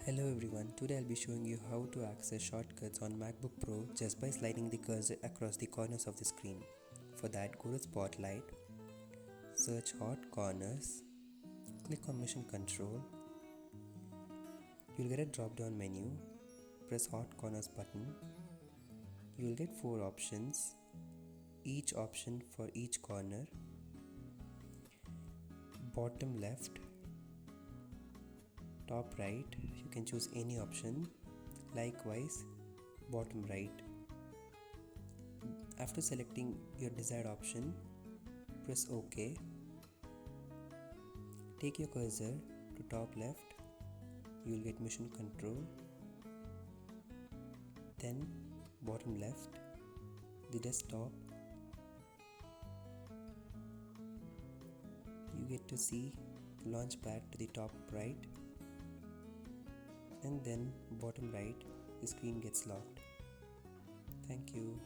Hello everyone, today I'll be showing you how to access shortcuts on Macbook Pro just by sliding the cursor across the corners of the screen. For that, go to Spotlight, search Hot Corners, click on Mission Control. You'll get a drop down menu, press Hot Corners button. You will get 4 options, each option for each corner. Bottom left, top right, you can choose any option. Likewise, bottom right. After selecting your desired option, press OK. Take your cursor to top left, you will get mission control. Then bottom left, the desktop. You get to see the launchpad to the top right, and then bottom right, the screen gets locked. Thank you.